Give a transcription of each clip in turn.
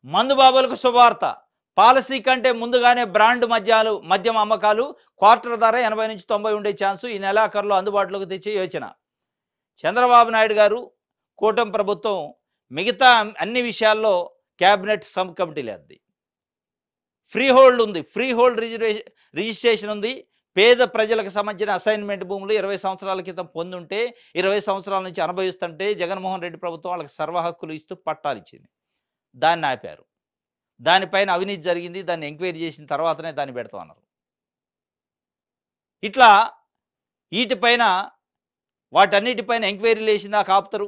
మందు బాబులకు శుభవార్త. పాలసీ కంటే ముందుగానే బ్రాండ్ మద్యం అమ్మకాలు క్వార్టర్ ధర 80-90 ఉండే ఛాన్సు ఈ నెలాఖరులో అందుబాటులోకి తెచ్చే యోచన. చంద్రబాబు నాయుడు గారు, కూటమి ప్రభుత్వం మిగతా అన్ని విషయాల్లో క్యాబినెట్ సబ్ కమిటీలేద్ది. ఫ్రీ హోల్డ్ ఉంది. ఫ్రీ హోల్డ్ రిజిస్ట్రేషన్ ఉంది. పేద ప్రజలకు సంబంధించిన అసైన్మెంట్ భూములు 20 సంవత్సరాల క్రితం పొందుంటే 20 సంవత్సరాల నుంచి అనుభవిస్తుంటే జగన్మోహన్ రెడ్డి ప్రభుత్వం వాళ్ళకి సర్వ హక్కులు ఇస్తూ పట్టాలిచ్చింది. దాన్ని ఆపారు. దానిపైన అవినీతి జరిగింది. దాన్ని ఎంక్వైరీ చేసిన తర్వాతనే దాన్ని పెడతామన్నారు. ఇట్లా వీటిపైన వాటన్నిటిపైన ఎంక్వైరీలు వేసిందాక ఆపుతారు.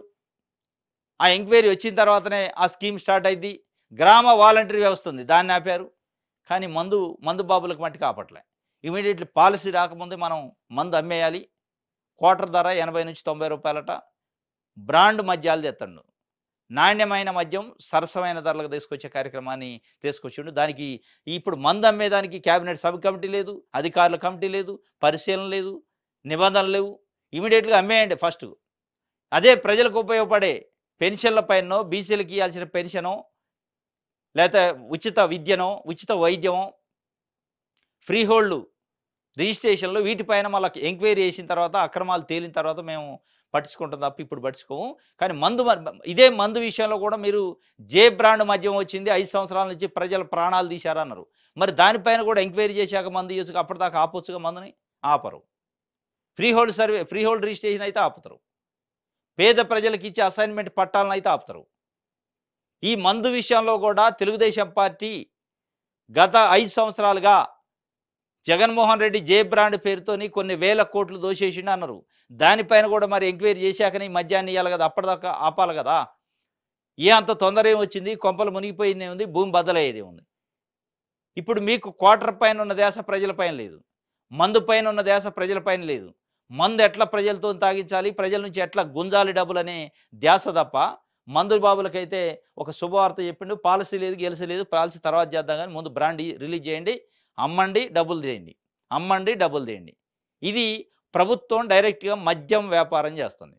ఆ ఎంక్వైరీ వచ్చిన తర్వాతనే ఆ స్కీమ్ స్టార్ట్ అయింది. గ్రామ వాలంటరీ వ్యవస్థ ఉంది. దాన్ని ఆపారు. కానీ మందు బాబులకు మట్టికి ఆపట్లే. ఇమీడియట్లీ పాలసీ రాకముందే మనం మందు అమ్మేయాలి. క్వార్టర్ ధర 80-90 రూపాయలట. బ్రాండ్ మద్యాలు తెత్తండు. నాణ్యమైన మద్యం సరసమైన ధరలకు తీసుకొచ్చే కార్యక్రమాన్ని తీసుకొచ్చిండు. దానికి ఇప్పుడు మందు అమ్మేదానికి క్యాబినెట్ సబ్ కమిటీ లేదు, అధికారుల కమిటీ లేదు, పరిశీలన లేదు, నిబంధనలు లేవు. ఇమీడియట్గా అమ్మేయండి ఫస్ట్. అదే ప్రజలకు ఉపయోగపడే పెన్షన్ల పైనో, బీసీలకు ఇవ్వాల్సిన పెన్షనో, లేకపోతే ఉచిత విద్యనో, ఉచిత వైద్యమో, ఫ్రీ హోల్డ్ రిజిస్ట్రేషన్లు వీటిపైన మళ్ళీ ఎంక్వైరీ చేసిన తర్వాత అక్రమాలు తేలిన తర్వాత మేము పట్టించుకుంటాం తప్ప ఇప్పుడు పట్టించుకోము. కానీ ఇదే మందు విషయంలో కూడా మీరు బ్రాండ్ మద్యం వచ్చింది 5 సంవత్సరాల నుంచి ప్రజల ప్రాణాలు తీశారన్నారు. మరి దానిపైన కూడా ఎంక్వైరీ చేశాక మందు ఇవ్వచ్చు. అప్పటిదాకా ఆపొచ్చుగా మందుని. ఆపరు. ఫ్రీ హోల్డ్ రిజిస్ట్రేషన్ అయితే ఆపుతారు. పేద ప్రజలకు ఇచ్చే అసైన్మెంట్ పట్టాలను అయితే ఆపుతారు. ఈ మందు విషయంలో కూడా తెలుగుదేశం పార్టీ గత 5 సంవత్సరాలుగా జగన్మోహన్ రెడ్డి బ్రాండ్ పేరుతోని కొన్ని వేల కోట్లు దోషేసిండు అన్నారు. దానిపైన కూడా మరి ఎంక్వైరీ చేశాకనే ఈ మద్యాన్ని ఇవ్వాలి కదా, అప్పటిదాకా ఆపాలి కదా. అంత తొందర ఏమొచ్చింది? కొంపలు మునిగిపోయిందే ఉంది, భూమి బద్దలయ్యేదే ఉంది. ఇప్పుడు మీకు క్వార్టర్ పైన ఉన్న ధ్యాస ప్రజల పైన లేదు, మందు పైన ఉన్న ధ్యాస ప్రజల పైన లేదు. మందు ఎట్లా ప్రజలతో తాగించాలి, ప్రజల నుంచి ఎట్లా గుంజాలి డబ్బులనే ధ్యాస తప్ప మందు బాబులకైతే ఒక శుభవార్త చెప్పిండు. పాలసీ లేదు, గెలిసి లేదు, పాలసీ తర్వాత చేద్దాం కానీ ముందు బ్రాండ్ రిలీజ్ చేయండి, అమ్మండి, డబ్బులు తీయండి, అమ్మండి, డబ్బులు తీయండి. ఇది ప్రభుత్వం డైరెక్ట్గా మద్యం వ్యాపారం చేస్తుంది.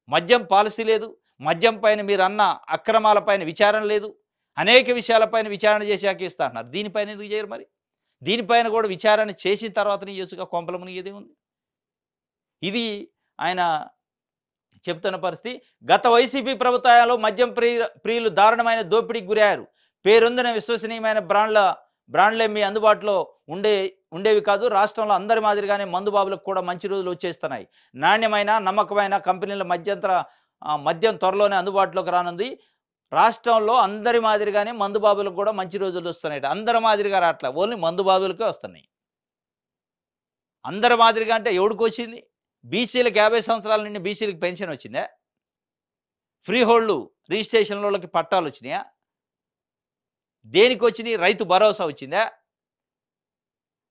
మద్యం పాలసీ లేదు. మద్యం పైన మీరు అన్న అక్రమాలపైన విచారణ లేదు. అనేక విషయాలపైన విచారణ చేశాక ఇస్తా అంటున్నారు. దీనిపైన ఎందుకు చేయరు మరి? దీనిపైన కూడా విచారణ చేసిన తర్వాతనే చేసుగా కొంపల మునిగేది ఉంది. ఇది ఆయన చెప్తున్న పరిస్థితి. గత వైసీపీ ప్రభుత్వాలలో మద్యం ప్రియులు దారుణమైన దోపిడీకి గురయ్యారు. పేరొందిన విశ్వసనీయమైన బ్రాండ్లే మీ అందుబాటులో ఉండేవి కాదు. రాష్ట్రంలో అందరి మాదిరిగానే మందు బాబులకు కూడా మంచి రోజులు వచ్చేస్తున్నాయి. నాణ్యమైన నమ్మకమైన కంపెనీల మద్యం త్వరలోనే అందుబాటులోకి రానుంది. రాష్ట్రంలో అందరి మాదిరిగానే మందు బాబులకు కూడా మంచి రోజులు వస్తున్నాయి. అందరి మాదిరిగా రావట్లే, ఓన్లీ మందు బాబులకే వస్తున్నాయి. అందరి మాదిరిగా అంటే ఎవడికి వచ్చింది? బీసీలకు 50 సంవత్సరాల నుండి బీసీలకు పెన్షన్ వచ్చిందా? ఫ్రీ హోల్డ్ రిజిస్ట్రేషన్లకి పట్టాలు వచ్చినాయా? దేనికి వచ్చినాయి? రైతు భరోసా వచ్చిందా?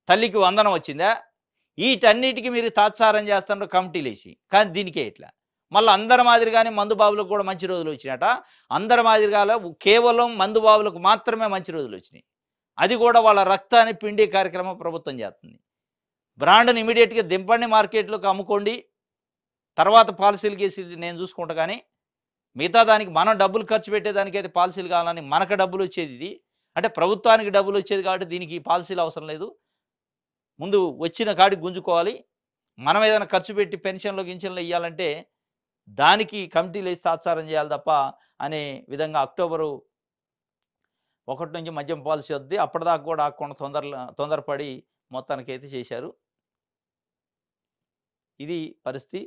తల్లికి వందనం వచ్చిందా? వీటన్నిటికీ మీరు తాత్సారం చేస్తున్నారు కమిటీలు వేసి. కానీ దీనికే ఇట్లా మళ్ళీ అందరి మాదిరిగానే మందు బాబులకు కూడా మంచి రోజులు వచ్చినాయట. అందరి మాదిరిగా కేవలం మందు బాబులకు మాత్రమే మంచి రోజులు వచ్చినాయి. అది కూడా వాళ్ళ రక్తాన్ని పిండి కార్యక్రమం ప్రభుత్వం చేస్తుంది. బ్రాండ్ని ఇమీడియట్గా దింపండి, మార్కెట్లోకి అమ్ముకోండి, తర్వాత పాలసీలు కేసి నేను చూసుకుంటా. కానీ మిగతా దానికి మనం డబ్బులు ఖర్చు పెట్టేదానికైతే పాలసీలు కావాలని మనకు డబ్బులు వచ్చేది ఇది అంటే ప్రభుత్వానికి డబ్బులు వచ్చేది కాబట్టి దీనికి పాలసీలు అవసరం లేదు. ముందు వచ్చిన కాడికి గుంజుకోవాలి. మనం ఏదైనా ఖర్చు పెట్టి గిన్షన్లు ఇవ్వాలంటే దానికి కమిటీలు వేసి తాత్సారం చేయాలి తప్ప అనే విధంగా అక్టోబరు 1 నుంచి మద్యం పాలసీ వద్ది. అప్పటిదాకా కూడా ఆకుండా తొందరపడి మొత్తానికైతే చేశారు. ఇది పరిస్థితి.